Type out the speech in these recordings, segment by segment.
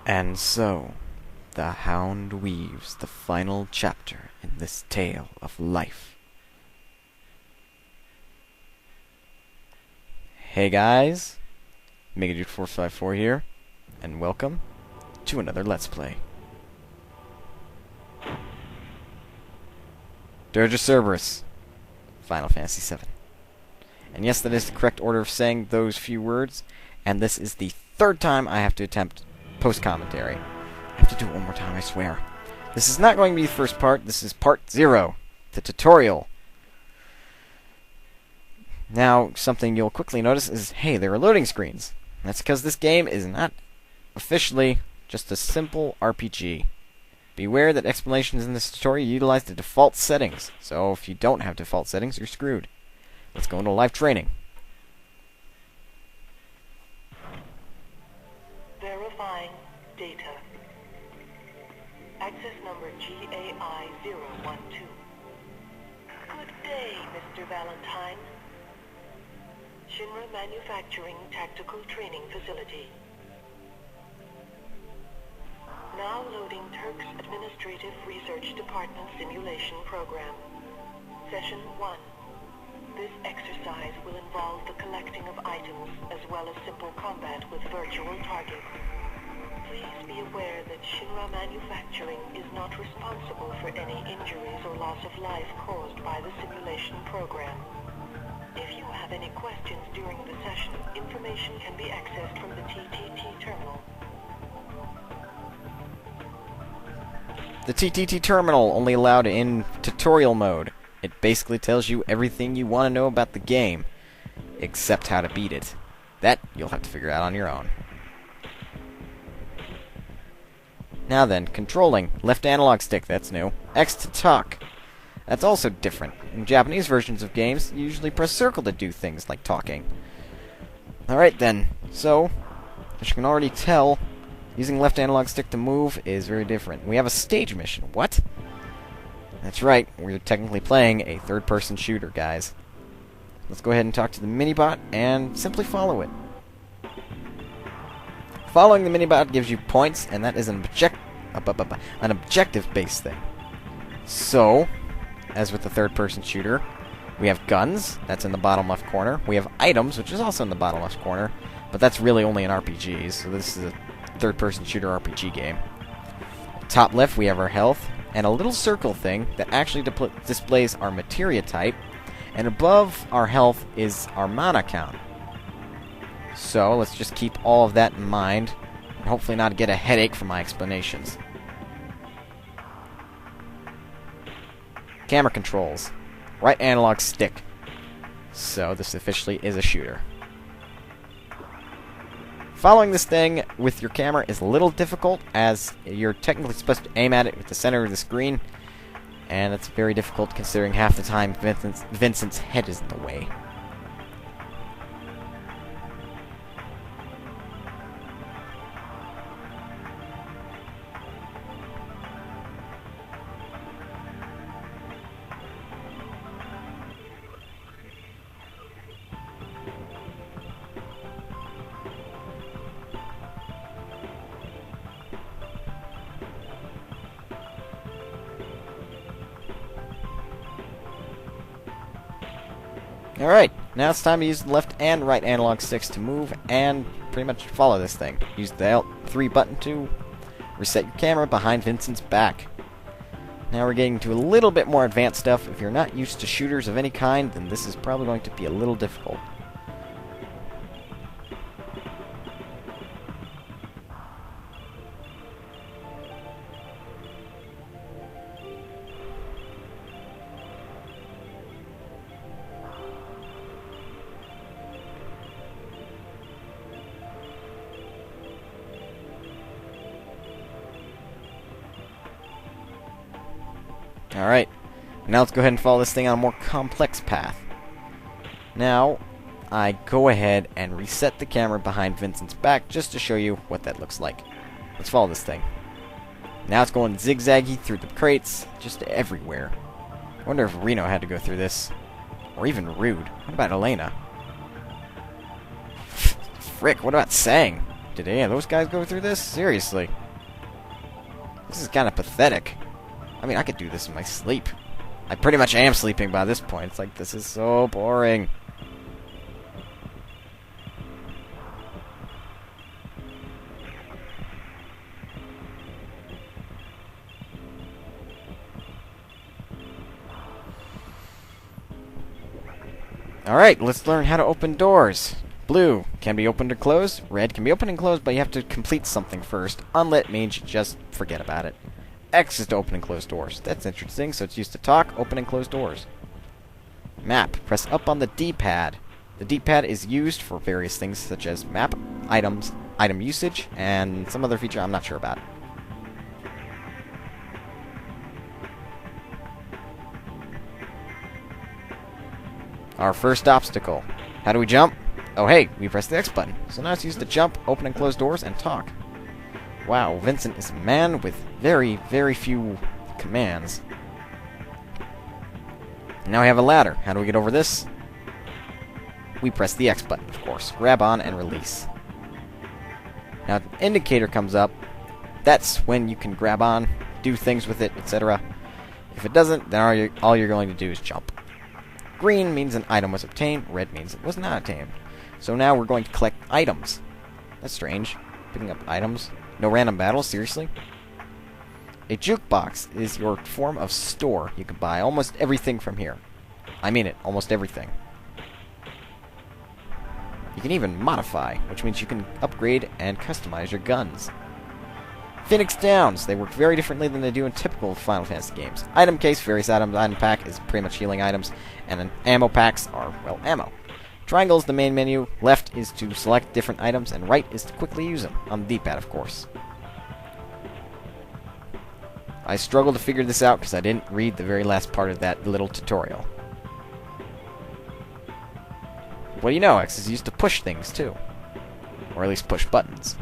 And so, the Hound weaves the final chapter in this tale of life. Hey guys, MegaDude454 here, and welcome to another Let's Play. Dirge of Cerberus, Final Fantasy VII. And yes, that is the correct order of saying those few words, and this is the third time I have to attempt post-commentary. I have to do it one more time, I swear. This is not going to be the first part, this is part 0, the tutorial. Now, something you'll quickly notice is, hey, there are loading screens. That's because this game is not officially just a simple RPG. Beware that explanations in this tutorial utilize the default settings, so if you don't have default settings, you're screwed. Let's go into live training. Verifying data. Access number GAI-012. Good day, Mr. Valentine. Shinra Manufacturing Tactical Training Facility. Now loading Turk's Administrative Research Department Simulation Program. Session 1. This exercise will involve the collecting of items as well as simple combat with virtual targets. Please be aware that Shinra Manufacturing is not responsible for any injuries or loss of life caused by the simulation program. If you have any questions during the session, information can be accessed from the TTT terminal. The TTT terminal, only allowed in tutorial mode. It basically tells you everything you want to know about the game, except how to beat it. That you'll have to figure out on your own. Now then, controlling. Left analog stick, that's new. X to talk. That's also different. In Japanese versions of games, you usually press circle to do things like talking. Alright then, so, as you can already tell, using left analog stick to move is very different. We have a stage mission. What? That's right, we're technically playing a third-person shooter, guys. Let's go ahead and talk to the minibot and simply follow it. Following the minibot gives you points, and that is an objective-based thing. So, as with the third-person shooter, we have guns, that's in the bottom left corner. We have items, which is also in the bottom left corner, but that's really only in RPGs, so this is a third-person shooter RPG game. Top left, we have our health, and a little circle thing that actually displays our materia type, and above our health is our mana count. So, let's just keep all of that in mind, and hopefully not get a headache from my explanations. Camera controls. Right analog stick. So, this officially is a shooter. Following this thing with your camera is a little difficult, as you're technically supposed to aim at it with the center of the screen, and it's very difficult considering half the time Vincent's head is in the way. Alright, now it's time to use the left and right analog sticks to move and pretty much follow this thing. Use the L3 button to reset your camera behind Vincent's back. Now we're getting to a little bit more advanced stuff. If you're not used to shooters of any kind, then this is probably going to be a little difficult. Alright, now let's go ahead and follow this thing on a more complex path. Now, I go ahead and reset the camera behind Vincent's back just to show you what that looks like. Let's follow this thing. Now it's going zigzaggy through the crates, just everywhere. I wonder if Reno had to go through this. Or even Rude. What about Elena? Frick, what about Sang? Did any of those guys go through this? Seriously. This is kind of pathetic. I mean, I could do this in my sleep. I pretty much am sleeping by this point. It's like, this is so boring. Alright, let's learn how to open doors. Blue can be opened or closed. Red can be opened and closed, but you have to complete something first. Unlit means you just forget about it. X is to open and close doors. That's interesting, so it's used to talk, open and close doors. Map. Press up on the D-pad. The D-pad is used for various things such as map, items, item usage, and some other feature I'm not sure about. Our first obstacle. How do we jump? Oh hey, we press the X button. So now it's used to jump, open and close doors, and talk. Wow, Vincent is a man with very, very few commands. Now we have a ladder. How do we get over this? We press the X button, of course. Grab on and release. Now the indicator comes up. That's when you can grab on, do things with it, etc. If it doesn't, then all you're going to do is jump. Green means an item was obtained. Red means it was not obtained. So now we're going to collect items. That's strange. Picking up items. No random battles, seriously? A jukebox is your form of store. You can buy almost everything from here. I mean it, almost everything. You can even modify, which means you can upgrade and customize your guns. Phoenix Downs. They work very differently than they do in typical Final Fantasy games. Item case, various items. Item pack is pretty much healing items. And then ammo packs are, well, ammo. Triangle is the main menu. Left is to select different items. And right is to quickly use them. On the D-pad, of course. I struggled to figure this out because I didn't read the very last part of that little tutorial. What do you know? X is used to push things, too. Or at least push buttons.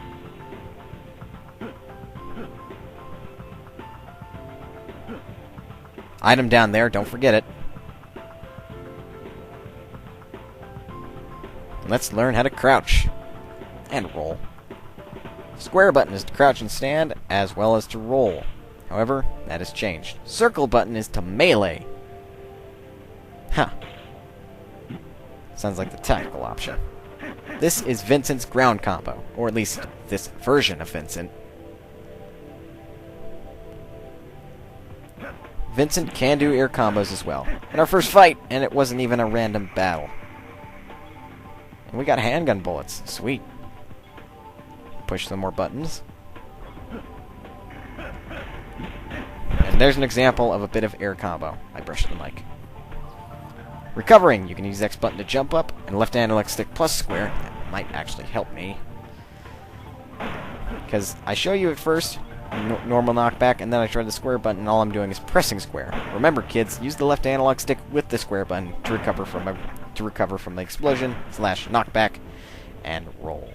Item down there, don't forget it. Let's learn how to crouch. And roll. Square button is to crouch and stand, as well as to roll. However, that has changed. Circle button is to melee. Huh. Sounds like the tactical option. This is Vincent's ground combo. Or at least, this version of Vincent. Vincent can do air combos as well. In our first fight, and it wasn't even a random battle. And we got handgun bullets. Sweet. Push some more buttons. And there's an example of a bit of air combo. I brushed the mic. Recovering. You can use X button to jump up, and left analog stick plus square. That might actually help me. Because I show you at first, normal knockback, and then I try the square button, and all I'm doing is pressing square. Remember, kids, use the left analog stick with the square button to recover from the explosion / knockback and roll.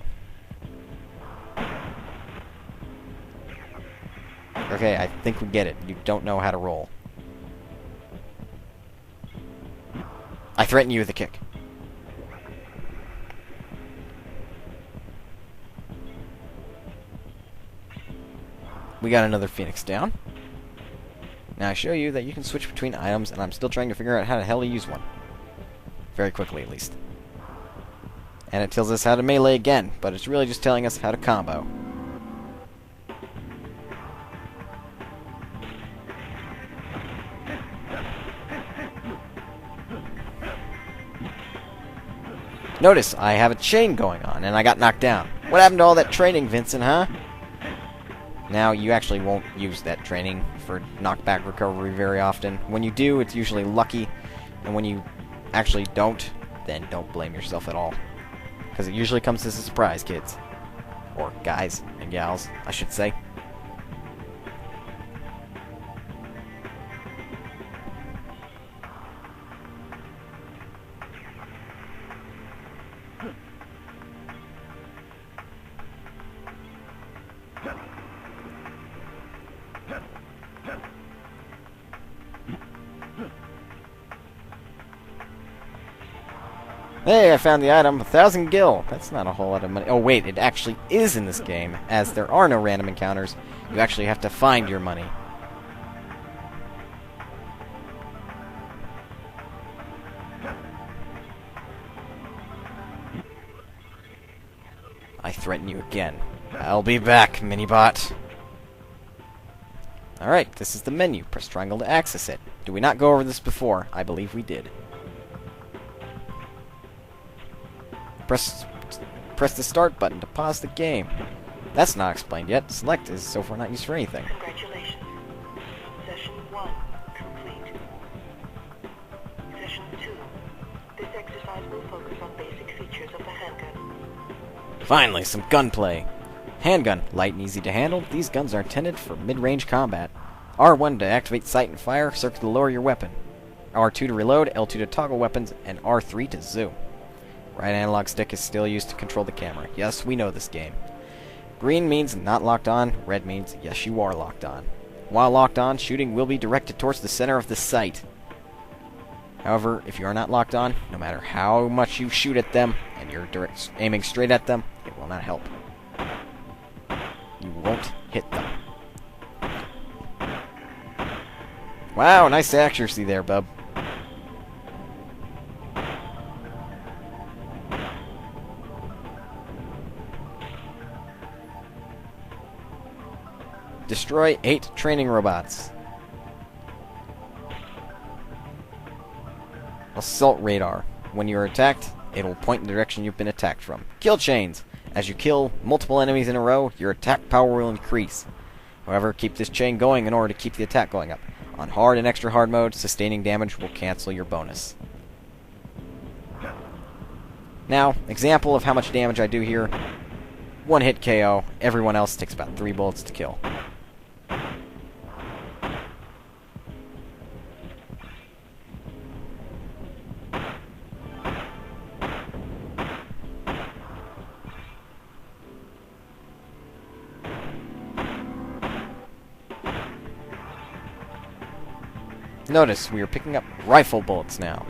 Okay, I think we get it. You don't know how to roll. I threaten you with a kick. We got another Phoenix down. Now I show you that you can switch between items, and I'm still trying to figure out how the hell to use one. Very quickly, at least. And it tells us how to melee again, but it's really just telling us how to combo. Notice, I have a chain going on, and I got knocked down. What happened to all that training, Vincent, huh? Now, you actually won't use that training for knockback recovery very often. When you do, it's usually lucky, and when you actually don't, then don't blame yourself at all. Because it usually comes as a surprise, kids. Or guys and gals, I should say. Hey, I found the item. 1,000 gil. That's not a whole lot of money. Oh, wait, it actually is in this game. As there are no random encounters, you actually have to find your money. I threaten you again. I'll be back, Minibot. Alright, this is the menu. Press triangle to access it. Did we not go over this before? I believe we did. Press the start button to pause the game. That's not explained yet. Select is so far not used for anything. Congratulations. Session 1 complete. Session 2. This exercise will focus on basic features of the handgun. Finally, some gunplay. Handgun, light and easy to handle. These guns are intended for mid-range combat. R1 to activate sight and fire, circle to lower your weapon. R2 to reload, L2 to toggle weapons, and R3 to zoom. Right analog stick is still used to control the camera. Yes, we know this game. Green means not locked on, red means yes, you are locked on. While locked on, shooting will be directed towards the center of the sight. However, if you are not locked on, no matter how much you shoot at them, and you're aiming straight at them, it will not help. You won't hit them. Wow, nice accuracy there, bub. Destroy 8 training robots. Assault radar. When you are attacked, it will point in the direction you've been attacked from. Kill chains. As you kill multiple enemies in a row, your attack power will increase. However, keep this chain going in order to keep the attack going up. On hard and extra hard mode, sustaining damage will cancel your bonus. Now, example of how much damage I do here. 1 hit KO. Everyone else takes about 3 bullets to kill. Notice, we are picking up rifle bullets now.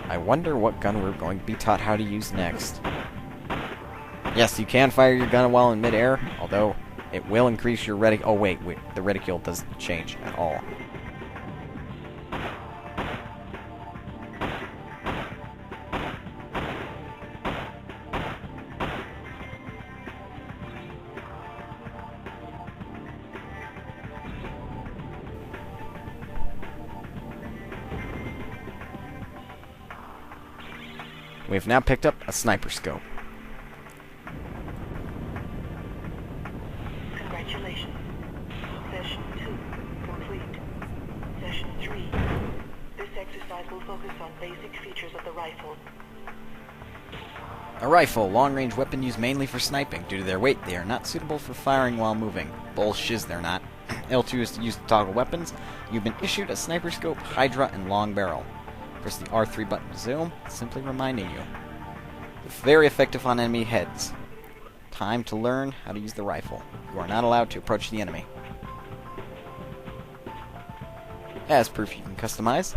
I wonder what gun we're going to be taught how to use next. Yes, you can fire your gun while in midair, although it will increase your reticule. Oh wait, the reticule doesn't change at all. We have now picked up a sniper scope. Congratulations. Session 2 complete. Session 3. This exercise will focus on basic features of the rifle. A rifle, long-range weapon used mainly for sniping. Due to their weight, they are not suitable for firing while moving. Bullshiz, they're not. L2 is to use to toggle weapons. You've been issued a sniper scope, hydra, and long barrel. Press the R3 button to zoom, simply reminding you. Very effective on enemy heads. Time to learn how to use the rifle. You are not allowed to approach the enemy. As proof, you can customize.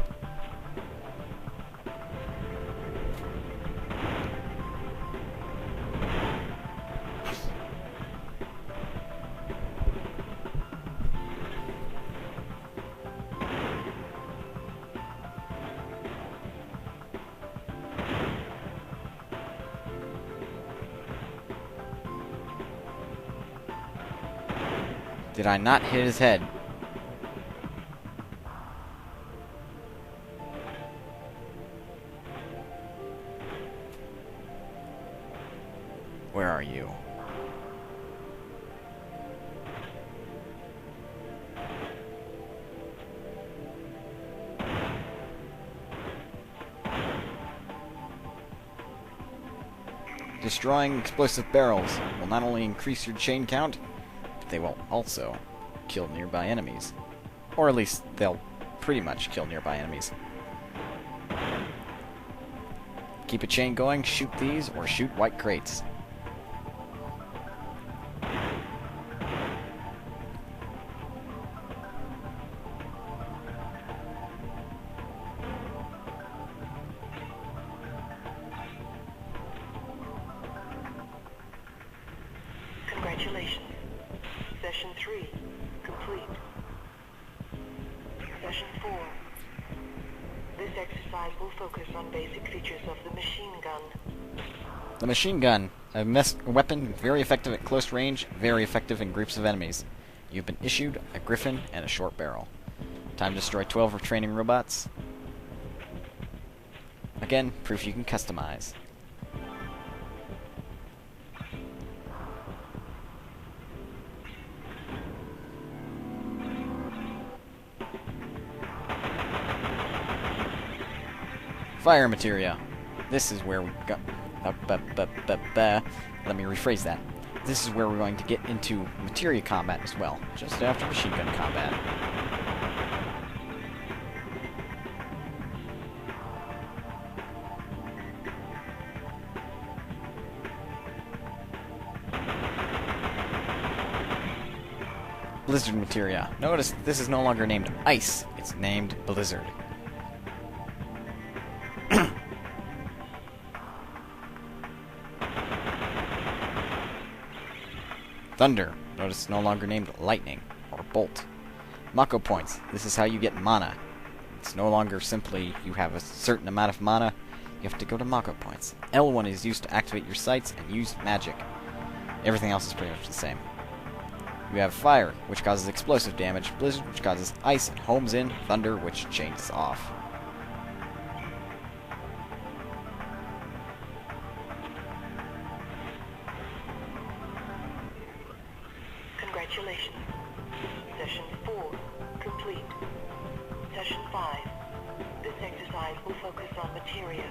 Did I not hit his head? Where are you? Destroying explosive barrels will not only increase your chain count, they will also kill nearby enemies. Or at least, they'll pretty much kill nearby enemies. Keep a chain going, shoot these, or shoot white crates. Congratulations. Session 3 complete. Session 4. This exercise will focus on basic features of the machine gun. The machine gun, a weapon very effective at close range, very effective in groups of enemies. You've been issued a griffin and a short barrel. Time to destroy 12 retraining robots. Again, proof you can customize. Fire materia. This is where we go. Let me rephrase that. This is where we're going to get into materia combat as well, just after machine gun combat. Blizzard materia. Notice this is no longer named Ice, it's named Blizzard. Thunder. Notice it's no longer named Lightning or Bolt. Mako points. This is how you get mana. It's no longer simply you have a certain amount of mana. You have to go to Mako points. L1 is used to activate your sights and use magic. Everything else is pretty much the same. We have Fire, which causes explosive damage. Blizzard, which causes ice and homes in. Thunder, which chains off. Congratulations. Session 4 complete. Session 5. This exercise will focus on materia.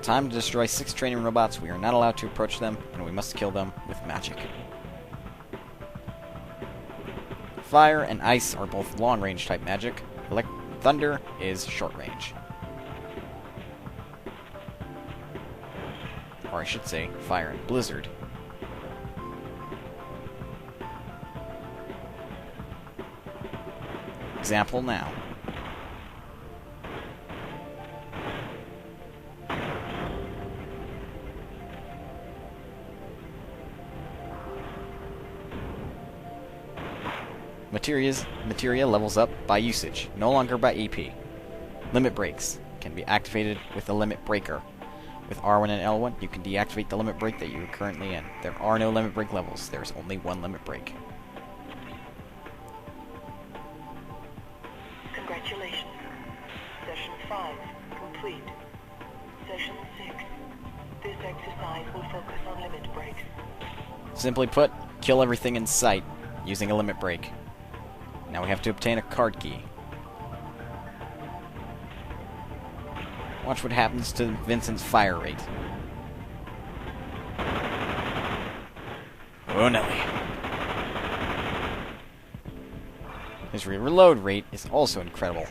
Time to destroy 6 training robots. We are not allowed to approach them, and we must kill them with magic. Fire and ice are both long-range type magic. Thunder is short-range. Or I should say, fire and blizzard. Example now. Materia levels up by usage, no longer by EP. Limit breaks can be activated with a limit breaker. With R1 and L1, you can deactivate the limit break that you are currently in. There are no limit break levels. There is only one limit break. Congratulations. Session 5 complete. Session 6. This exercise will focus on limit breaks. Simply put, kill everything in sight using a limit break. Now we have to obtain a card key. Watch what happens to Vincent's fire rate. Oh no. His reload rate is also incredible.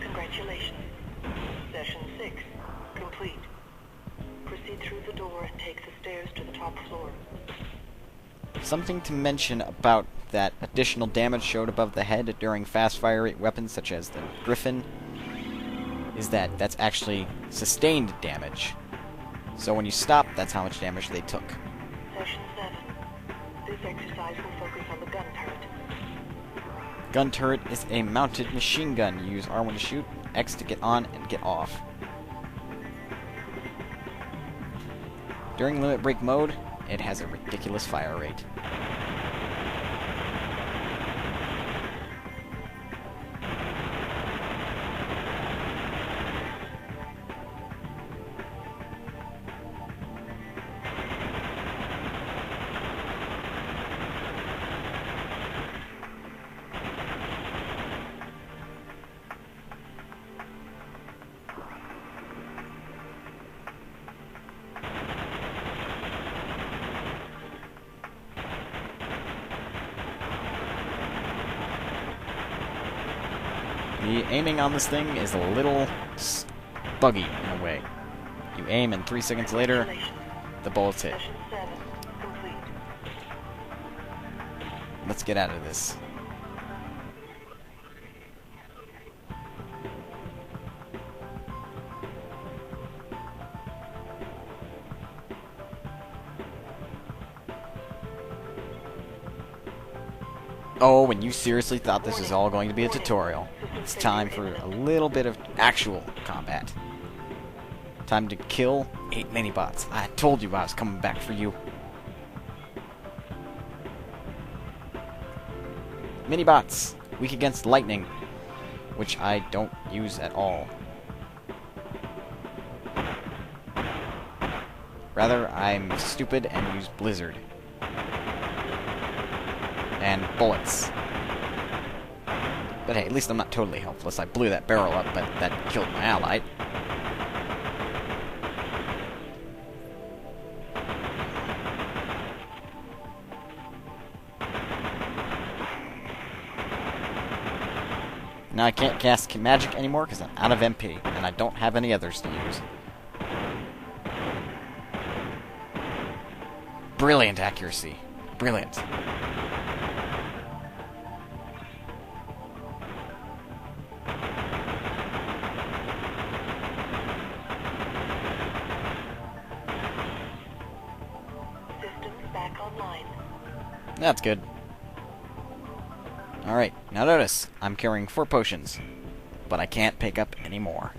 Congratulations. Session 6 complete. Proceed through the door and take the stairs to the top floor. Something to mention about that additional damage showed above the head during fast fire rate weapons such as the Griffin is that that's actually sustained damage. So when you stop, that's how much damage they took. Session 7. This exercise will focus on the gun turret. Gun turret is a mounted machine gun. You use R1 to shoot, X to get on and get off. During limit break mode, it has a ridiculous fire rate. The aiming on this thing is a little buggy in a way. You aim and 3 seconds later, the bullets hit. Session 7 complete. Let's get out of this. Oh, and you seriously thought this was all going to be a tutorial. It's time for a little bit of actual combat. Time to kill 8 mini-bots. I told you I was coming back for you. Mini-bots. Weak against lightning, which I don't use at all. Rather, I'm stupid and use Blizzard. And bullets. But hey, at least I'm not totally helpless. I blew that barrel up, but that killed my ally. Now I can't cast magic anymore because I'm out of MP, and I don't have any others to use. Brilliant accuracy. Brilliant. That's good. Alright, now notice, I'm carrying 4 potions, but I can't pick up any more.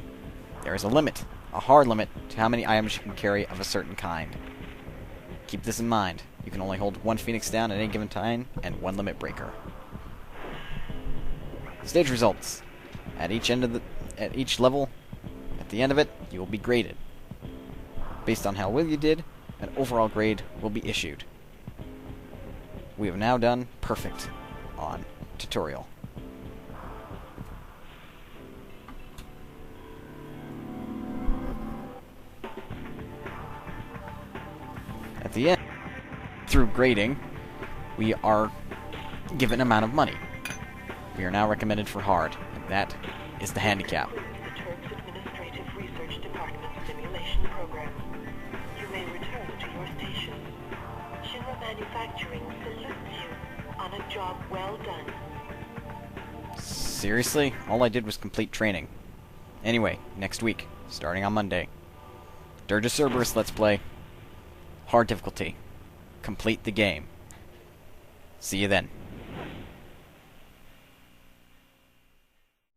There is a limit, a hard limit, to how many items you can carry of a certain kind. Keep this in mind. You can only hold 1 Phoenix down at any given time, and 1 limit breaker. Stage results. At each level, at the end of it, you will be graded. Based on how well you did, an overall grade will be issued. We have now done perfect on tutorial. At the end, through grading, we are given an amount of money. We are now recommended for hard, and that is the handicap. The Turk's Administrative Research Department simulation program. You may return to your station. Shinra Manufacturing salutes you on a job well done. Seriously? All I did was complete training. Anyway, next week, starting on Monday. Dirge of Cerberus Let's Play. Hard difficulty. Complete the game. See you then.